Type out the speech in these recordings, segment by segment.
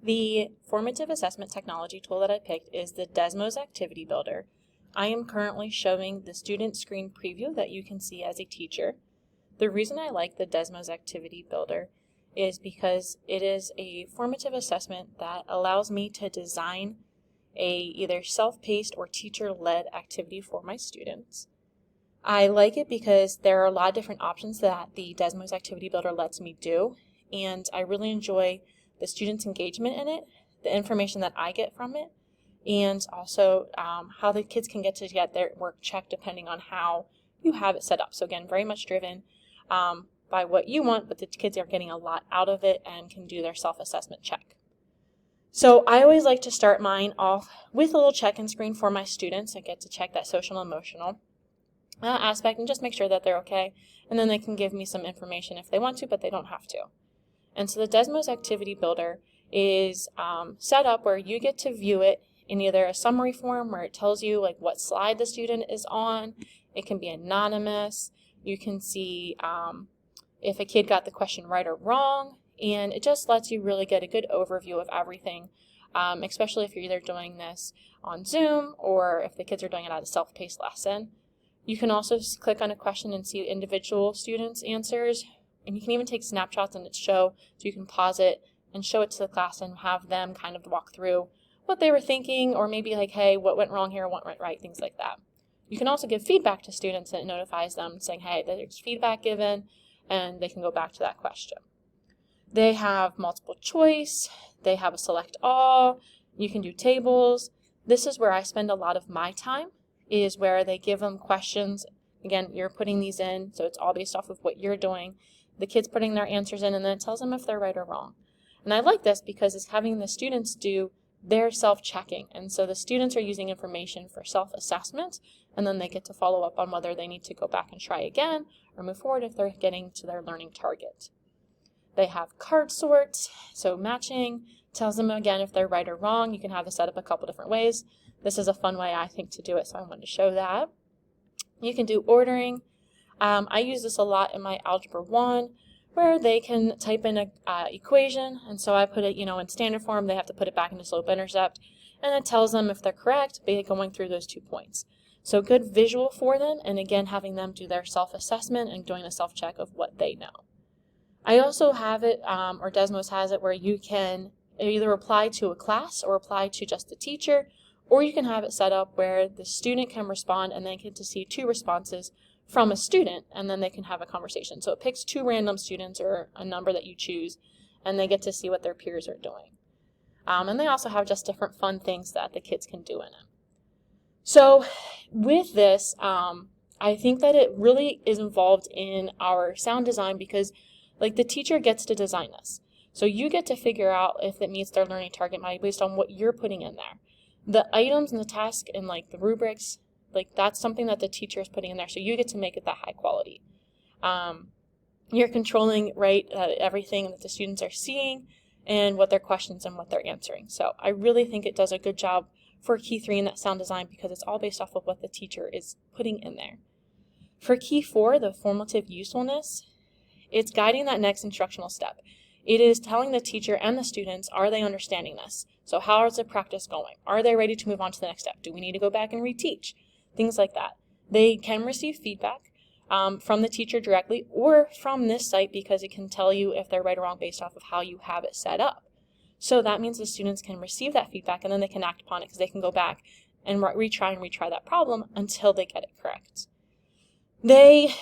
The formative assessment technology tool that I picked is the Desmos Activity Builder. I am currently showing the student screen preview that you can see as a teacher. The reason I like the Desmos Activity Builder is because it is a formative assessment that allows me to design a either self-paced or teacher-led activity for my students. I like it because there are a lot of different options that the Desmos Activity Builder lets me do, and I really enjoy the students' engagement in it, the information that I get from it, and also how the kids can get their work checked depending on how you have it set up. So again, very much driven by what you want, but the kids are getting a lot out of it and can do their self-assessment check. So I always like to start mine off with a little check-in screen for my students. I get to check that social and emotional aspect and just make sure that they're okay, and then they can give me some information if they want to, but they don't have to. And so the Desmos Activity Builder is set up where you get to view it in either a summary form where it tells you like what slide the student is on. It can be anonymous. You can see if a kid got the question right or wrong, and it just lets you really get a good overview of everything, especially if you're either doing this on Zoom or if the kids are doing it at a self-paced lesson. You can also click on a question and see individual students' answers. And you can even take snapshots and show, so you can pause it and show it to the class and have them kind of walk through what they were thinking, or maybe like, hey, what went wrong here, what went right, things like that. You can also give feedback to students, and it notifies them saying, hey, there's feedback given, and they can go back to that question. They have multiple choice, they have a select all, you can do tables. This is where I spend a lot of my time, is where they give them questions. Again, you're putting these in, so it's all based off of what you're doing. The kids putting their answers in, and then it tells them if they're right or wrong. And I like this because it's having the students do their self-checking. And so the students are using information for self-assessment, and then they get to follow up on whether they need to go back and try again or move forward if they're getting to their learning target. They have card sorts, so matching tells them again if they're right or wrong. You can have this set up a couple different ways. This is a fun way, I think, to do it, so I wanted to show that. You can do ordering. I use this a lot in my Algebra 1, where they can type in an equation, and so I put it, in standard form. They have to put it back into slope-intercept, and it tells them if they're correct by going through those 2 points. So good visual for them, and again, having them do their self-assessment and doing a self-check of what they know. I also have it, or Desmos has it, where you can either apply to a class or apply to just the teacher, or you can have it set up where the student can respond and they get to see 2 responses from a student, and then they can have a conversation. So it picks 2 random students or a number that you choose, and they get to see what their peers are doing. And they also have just different fun things that the kids can do in it. So with this, I think that it really is involved in our sound design because the teacher gets to design this. So you get to figure out if it meets their learning target based on what you're putting in there. The items and the task and the rubrics, that's something that the teacher is putting in there, so you get to make it that high quality. You're controlling, everything that the students are seeing and what their questions and what they're answering. So I really think it does a good job for Key 3 in that sound design because it's all based off of what the teacher is putting in there. For Key 4, the formative usefulness, it's guiding that next instructional step. It is telling the teacher and the students, are they understanding this? So how is the practice going? Are they ready to move on to the next step? Do we need to go back and reteach? Things like that. They can receive feedback from the teacher directly or from this site because it can tell you if they're right or wrong based off of how you have it set up. So that means the students can receive that feedback and then they can act upon it because they can go back and retry that problem until they get it correct. They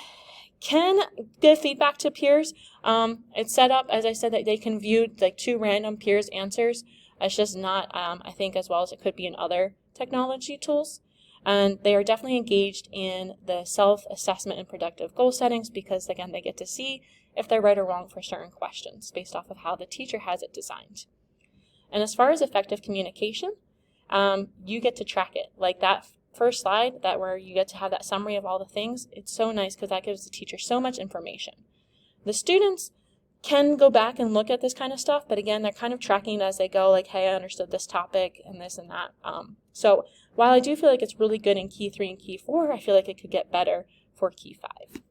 can give feedback to peers. It's set up, as I said, that they can view 2 random peers' answers. It's just not, I think, as well as it could be in other technology tools. And they are definitely engaged in the self-assessment and productive goal settings because, again, they get to see if they're right or wrong for certain questions based off of how the teacher has it designed. And as far as effective communication, you get to track it. Like that first slide, where you get to have that summary of all the things, it's so nice because that gives the teacher so much information. The students can go back and look at this kind of stuff, but again, they're kind of tracking it as they go, hey, I understood this topic and this and that. So while I do feel like it's really good in Key 3 and Key 4, I feel like it could get better for Key 5.